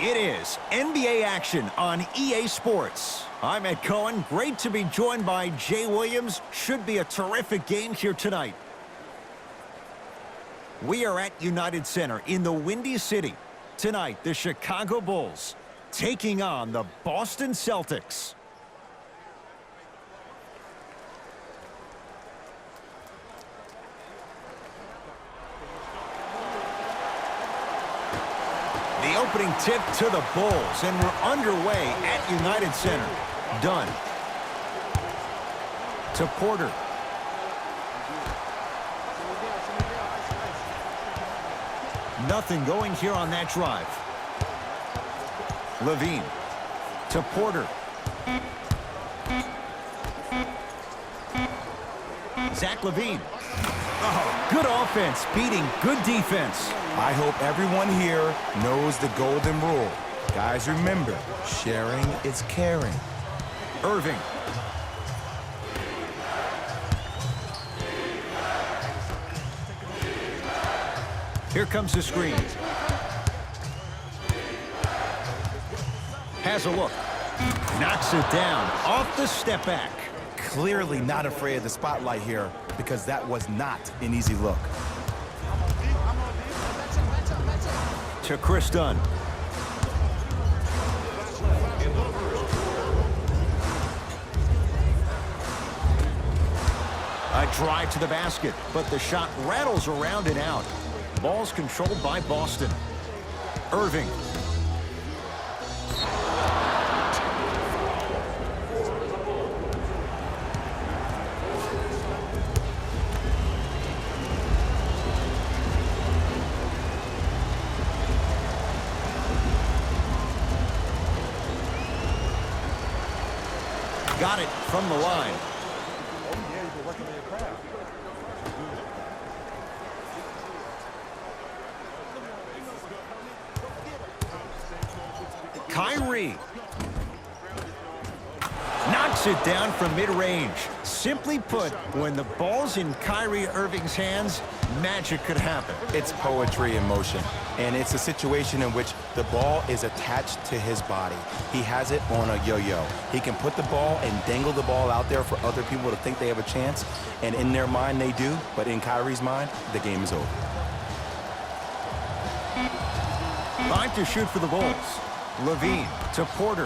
It is NBA action on EA Sports. I'm Ed Cohen. Great to be joined by Jay Williams. Should be a terrific game here tonight. We are at United Center in the Windy City. Tonight, the Chicago Bulls taking on the Boston Celtics. The opening tip to the Bulls, and we're underway at United Center. Dunn. To Porter. Nothing going here on that drive. Levine. To Porter. Zach Levine. Oh, good offense beating good defense. I hope everyone here knows the golden rule. Guys, remember, sharing is caring. Irving. Here comes the screen. Has a look. Knocks it down off the step back. Clearly not afraid of the spotlight here because that was not an easy look. To Chris Dunn. A drive to the basket, but the shot rattles around and out. Ball's controlled by Boston. Irving. Got it from the line. Kyrie. Knocks it down from mid-range. Simply put, when the ball's in Kyrie Irving's hands, magic could happen. It's poetry in motion, and it's a situation in which the ball is attached to his body. He has it on a yo-yo. He can put the ball and dangle the ball out there for other people to think they have a chance, and in their mind they do, but in Kyrie's mind, the game is over. 5 to shoot for the Bulls. Levine to Porter.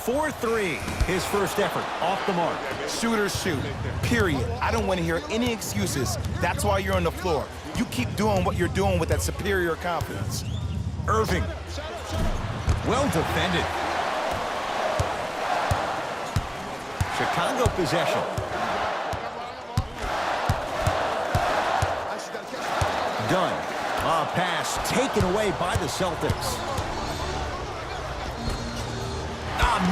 4-3. His first effort off the mark. Shooters shoot, period. I don't want to hear any excuses. That's why you're on the floor. You keep doing what you're doing with that superior confidence. Irving. Well defended. Chicago possession. Dunn. A pass taken away by the Celtics.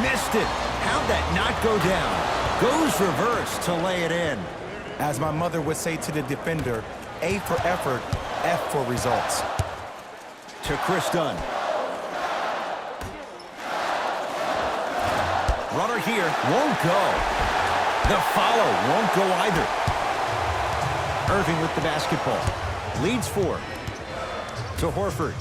Missed it. How'd that not go down? Goes reverse to lay it in. As my mother would say to the defender, A for effort, F for results. To Chris Dunn. Runner here won't go. The follow won't go either. Irving with the basketball. Leads 4. To Horford.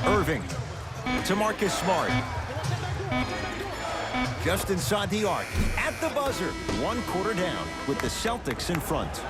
Irving to Marcus Smart. Just inside the arc. At the buzzer. 1 quarter down with the Celtics in front.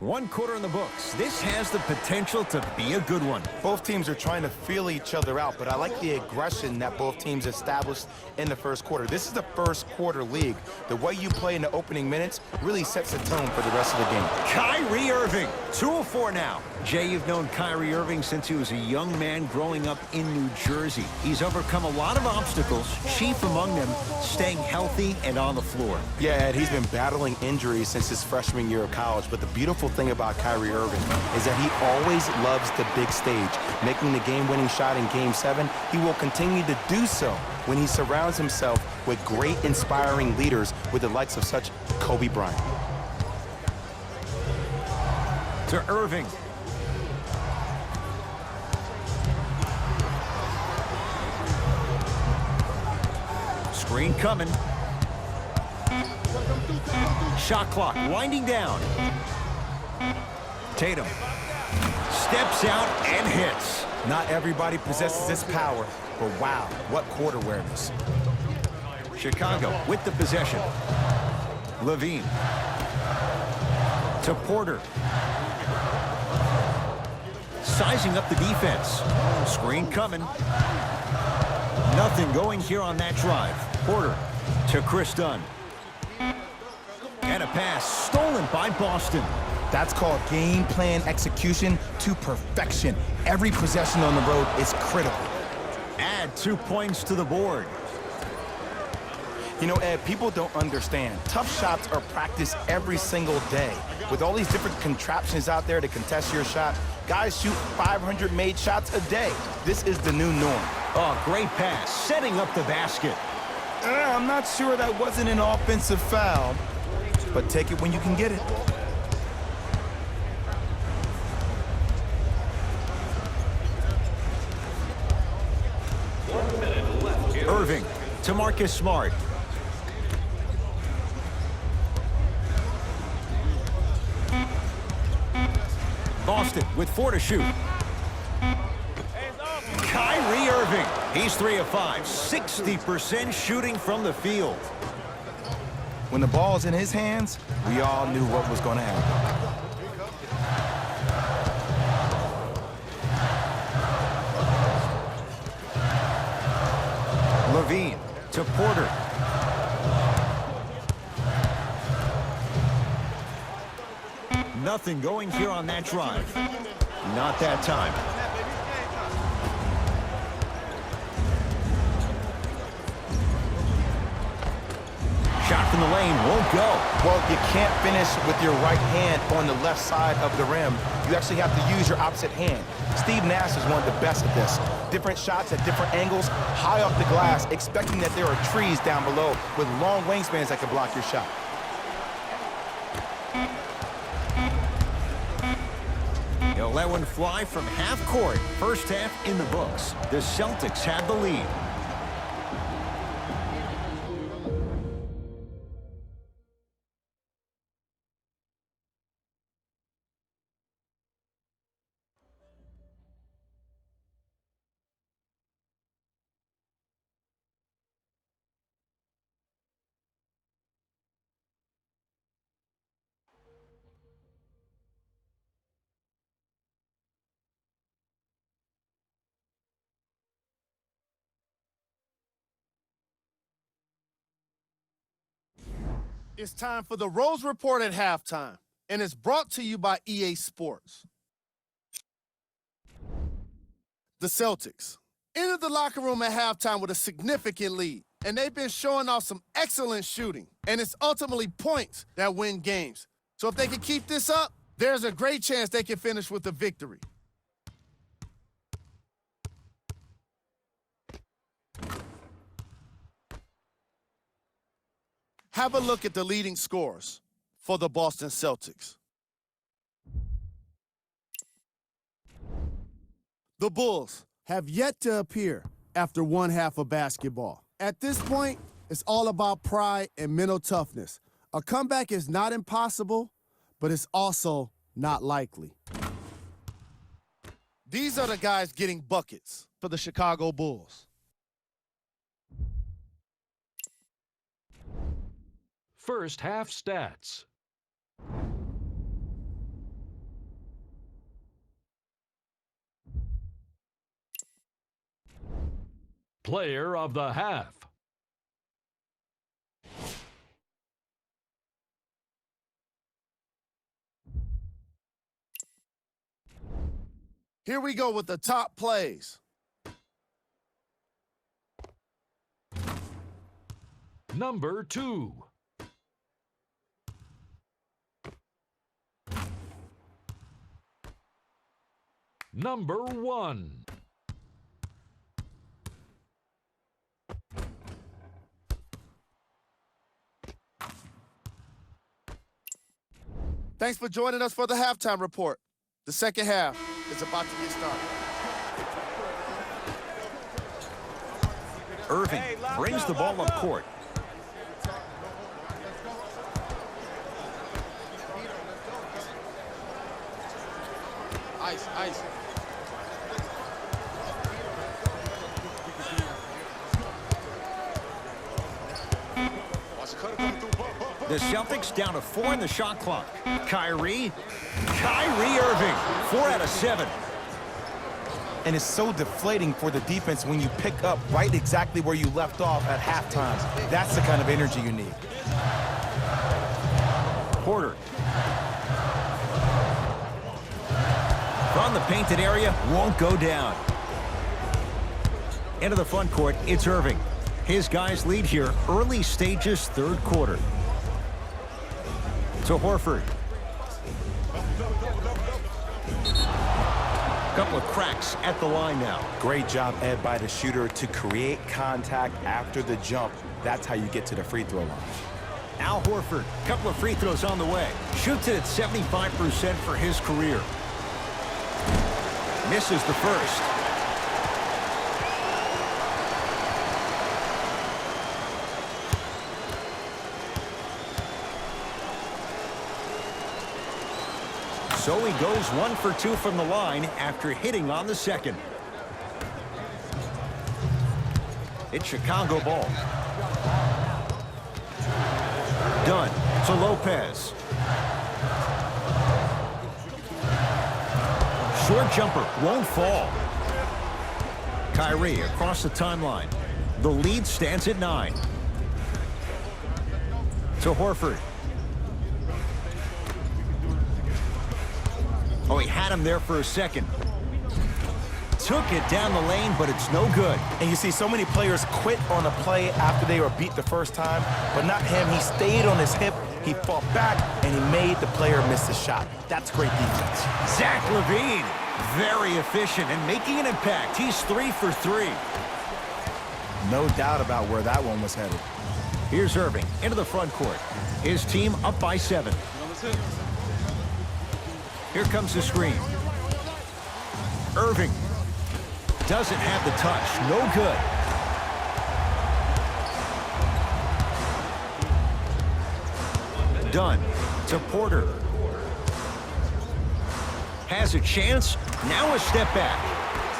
One quarter in the books. This has the potential to be a good one. Both teams are trying to feel each other out, but I like the aggression that both teams established in the first quarter. This is the first quarter league. The way you play in the opening minutes really sets the tone for the rest of the game. Kyrie Irving, 2 of 4 now. Jay, you've known Kyrie Irving since he was a young man growing up in New Jersey. He's overcome a lot of obstacles, chief among them staying healthy and on the floor. Yeah, Ed, he's been battling injuries since his freshman year of college, but the beautiful thing about Kyrie Irving is that he always loves the big stage. Making the game-winning shot in Game 7, he will continue to do so when he surrounds himself with great, inspiring leaders with the likes of such Kobe Bryant. To Irving. Screen coming. Shot clock winding down. Tatum steps out and hits. Not everybody possesses this power, but wow, what court awareness. Chicago with the possession. Levine. To Porter. Sizing up the defense. Screen coming. Nothing going here on that drive. Porter to Chris Dunn. And a pass stolen by Boston. That's called game plan execution to perfection. Every possession on the road is critical. Add 2 points to the board. You know, Ed, people don't understand. Tough shots are practiced every single day. With all these different contraptions out there to contest your shot, guys shoot 500 made shots a day. This is the new norm. Oh, great pass, setting up the basket. I'm not sure that wasn't an offensive foul, but take it when you can get it. Irving to Marcus Smart. Boston with 4 to shoot. Kyrie Irving. He's 3 of 5. 60% shooting from the field. When the ball's in his hands, we all knew what was going to happen. Levine to Porter. Nothing going here on that drive. Not that time. Shot from the lane won't go. Well, you can't finish with your right hand on the left side of the rim. You actually have to use your opposite hand. Steve Nash is one of the best at this. Different shots at different angles, high off the glass, expecting that there are trees down below with long wingspans that can block your shot. He'll let one fly from half court. First half in the books. The Celtics have the lead. It's time for the Rose Report at halftime, and it's brought to you by EA Sports. The Celtics entered the locker room at halftime with a significant lead, and they've been showing off some excellent shooting, and it's ultimately points that win games. So if they can keep this up, there's a great chance they can finish with a victory. Have a look at the leading scorers for the Boston Celtics. The Bulls have yet to appear after one half of basketball. At this point, it's all about pride and mental toughness. A comeback is not impossible, but it's also not likely. These are the guys getting buckets for the Chicago Bulls. First half stats. Player of the half. Here we go with the top plays. Number 2. Number 1. Thanks for joining us for the halftime report. The second half is about to get started. Irving brings the ball up court. Ice. The Celtics down to 4 in the shot clock. Kyrie Irving, 4 out of 7. And it's so deflating for the defense when you pick up right exactly where you left off at halftime. That's the kind of energy you need. Porter. From the painted area, won't go down. Into the front court, it's Irving. His guys lead here, early stages, third quarter. To Horford. Couple of cracks at the line now. Great job, Ed, by the shooter to create contact after the jump. That's how you get to the free throw line. Al Horford, couple of free throws on the way. Shoots it at 75% for his career. Misses the first. So he goes 1 for 2 from the line after hitting on the second. It's Chicago ball. Dunn to Lopez. Short jumper won't fall. Kyrie across the timeline. The lead stands at 9. To Horford. Oh, he had him there for a second. Took it down the lane, but it's no good. And you see so many players quit on a play after they were beat the first time, but not him. He stayed on his hip, he fought back, and he made the player miss the shot. That's great defense. Zach LaVine, very efficient and making an impact. He's 3 for 3. No doubt about where that one was headed. Here's Irving into the front court. His team up by 7. Here comes the screen. Irving doesn't have the touch. No good. Dunn to Porter. Has a chance. Now a step back.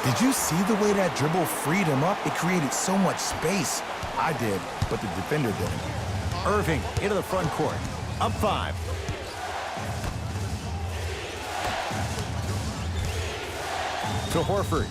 Did you see the way that dribble freed him up? It created so much space. I did, but the defender didn't. Irving into the front court. Up 5. To Horford.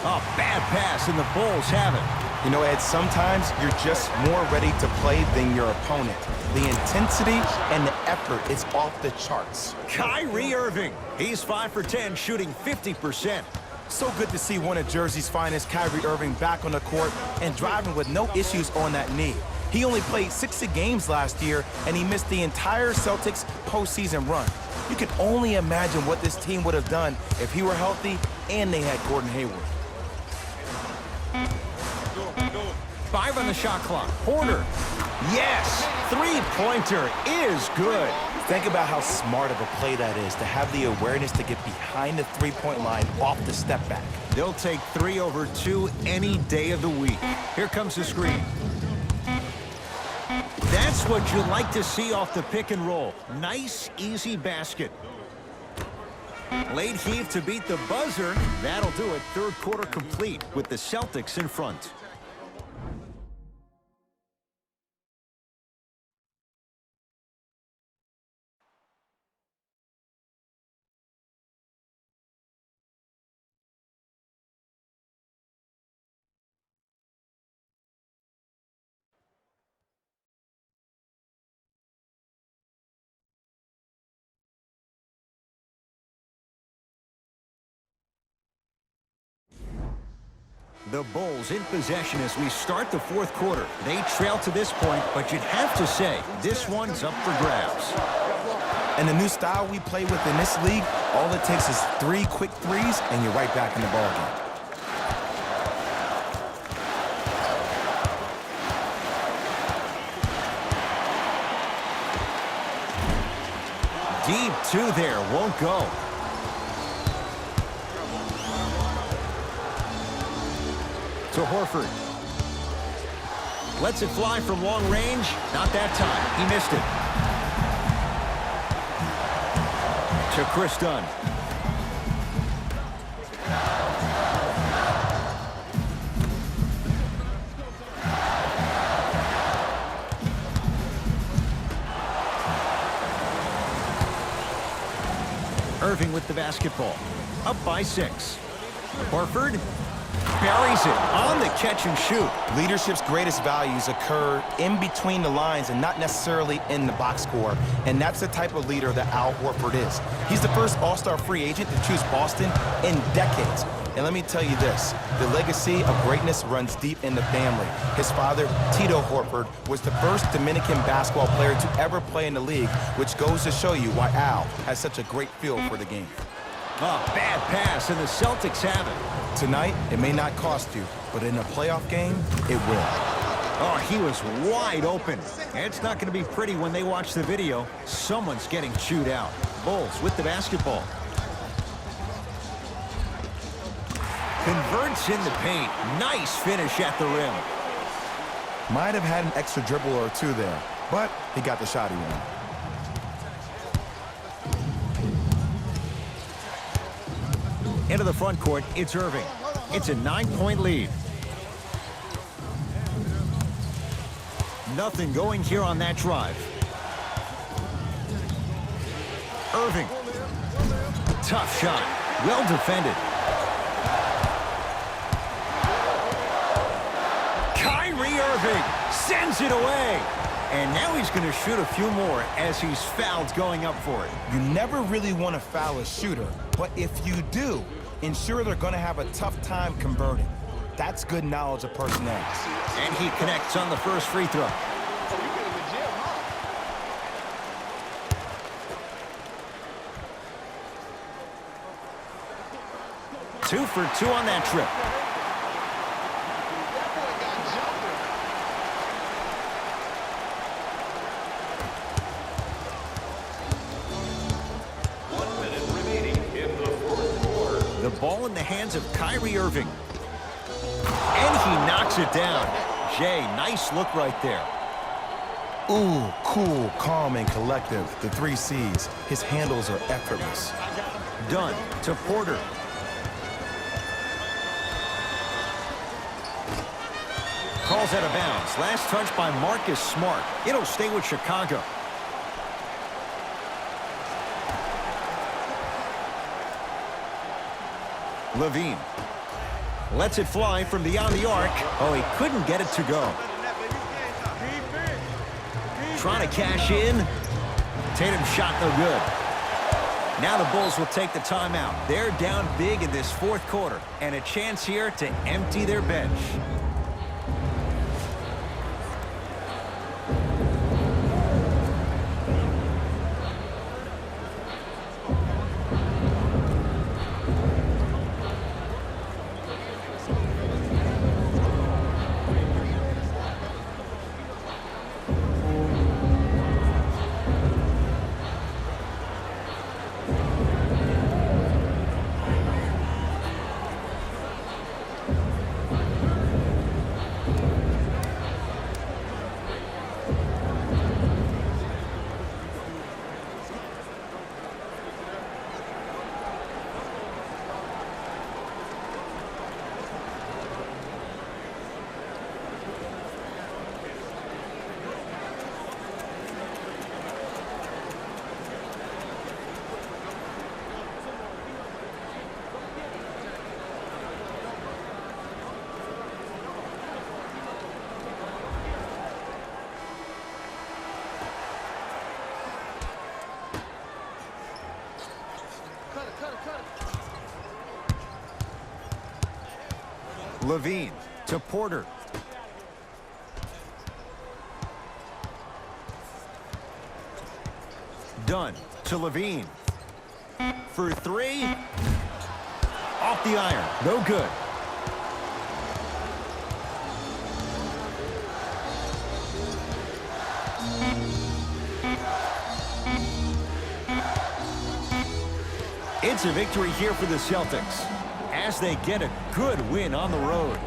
Oh, bad pass, and the Bulls have it. You know, Ed, sometimes you're just more ready to play than your opponent. The intensity and the effort is off the charts. Kyrie Irving. He's 5 for 10, shooting 50%. So good to see one of Jersey's finest, Kyrie Irving, back on the court and driving with no issues on that knee. He only played 60 games last year, and he missed the entire Celtics postseason run. You can only imagine what this team would have done if he were healthy and they had Gordon Hayward. 5 on the shot clock. Porter. Yes! Three-pointer is good. Think about how smart of a play that is, to have the awareness to get behind the three-point line off the step back. They'll take 3 over 2 any day of the week. Here comes the screen. That's what you like to see off the pick and roll. Nice, easy basket. Late heave to beat the buzzer. That'll do it. Third quarter complete with the Celtics in front. The Bulls in possession as we start the fourth quarter. They trail to this point, but you'd have to say this one's up for grabs. And the new style we play with in this league, all it takes is 3 quick threes, and you're right back in the ballgame. Deep two there, won't go. To Horford. Lets it fly from long range. Not that time. He missed it. To Chris Dunn. Irving with the basketball. Up by 6. Horford buries it on the catch and shoot. Leadership's greatest values occur in between the lines and not necessarily in the box score. And that's the type of leader that Al Horford is. He's the first all-star free agent to choose Boston in decades. And let me tell you this, the legacy of greatness runs deep in the family. His father, Tito Horford, was the first Dominican basketball player to ever play in the league, which goes to show you why Al has such a great feel for the game. Oh, bad pass, and the Celtics have it. Tonight, it may not cost you, but in a playoff game, it will. Oh, he was wide open. It's not going to be pretty when they watch the video. Someone's getting chewed out. Bulls with the basketball. Converts in the paint. Nice finish at the rim. Might have had an extra dribble or two there, but he got the shot he wanted. Into the front court, it's Irving. It's a 9-point lead. Nothing going here on that drive. Irving. Tough shot. Well defended. Kyrie Irving sends it away. And now he's going to shoot a few more as he's fouled going up for it. You never really want to foul a shooter, but if you do, ensure they're going to have a tough time converting. That's good knowledge of personnel. And he connects on the first free throw. Two for two on that trip. The ball in the hands of Kyrie Irving. And he knocks it down. Jay, nice look right there. Ooh, cool, calm, and collective. The 3 C's. His handles are effortless. Dunn to Porter. Calls out of bounds. Last touch by Marcus Smart. It'll stay with Chicago. Levine lets it fly from beyond the arc. Oh, he couldn't get it to go. Trying to cash in. Tatum's shot no good. Now the Bulls will take the timeout. They're down big in this fourth quarter, and a chance here to empty their bench. Levine to Porter. Dunn to Levine. For three. Off the iron. No good. It's a victory here for the Celtics as they get a good win on the road.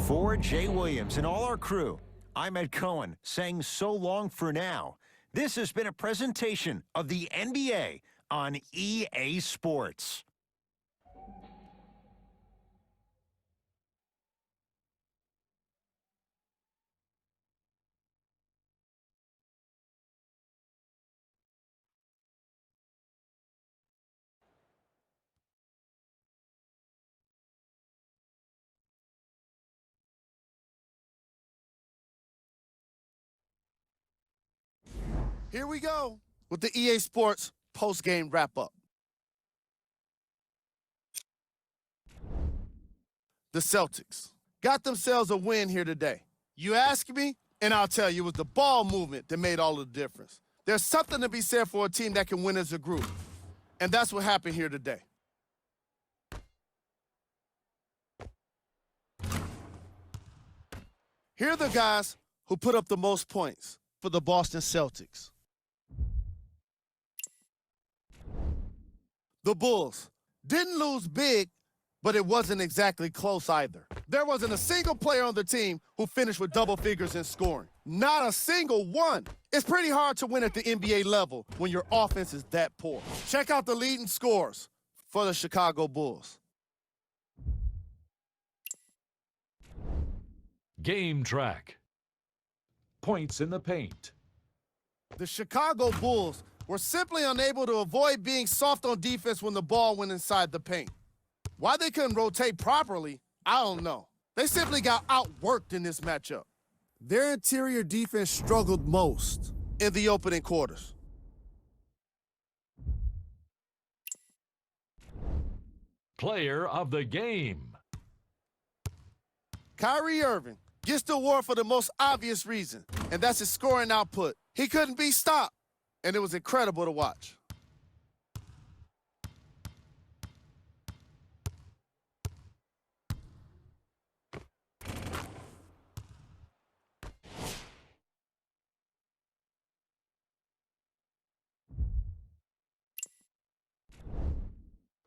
For Jay Williams and all our crew, I'm Ed Cohen saying so long for now. This has been a presentation of the NBA on EA Sports. Here we go with the EA Sports post-game wrap-up. The Celtics got themselves a win here today. You ask me, and I'll tell you, it was the ball movement that made all of the difference. There's something to be said for a team that can win as a group, and that's what happened here today. Here are the guys who put up the most points for the Boston Celtics. The Bulls didn't lose big, but it wasn't exactly close either. There wasn't a single player on the team who finished with double figures in scoring. Not a single one. It's pretty hard to win at the NBA level when your offense is that poor. Check out the leading scores for the Chicago Bulls. Game track. Points in the paint. The Chicago Bulls were simply unable to avoid being soft on defense when the ball went inside the paint. Why they couldn't rotate properly, I don't know. They simply got outworked in this matchup. Their interior defense struggled most in the opening quarters. Player of the game. Kyrie Irving gets the award for the most obvious reason, and that's his scoring output. He couldn't be stopped, and it was incredible to watch.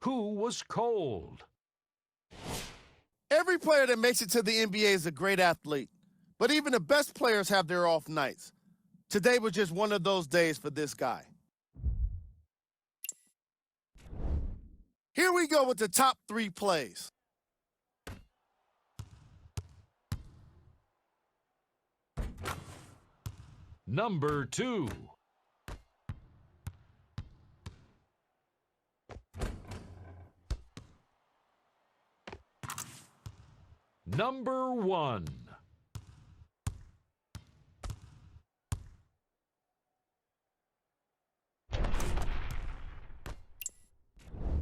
Who was cold? Every player that makes it to the NBA is a great athlete, but even the best players have their off nights. Today was just one of those days for this guy. Here we go with the top 3 plays. Number 2. Number 1.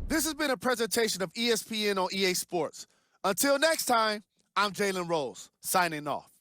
This has been a presentation of ESPN on EA Sports. Until next time, I'm Jalen Rose, signing off.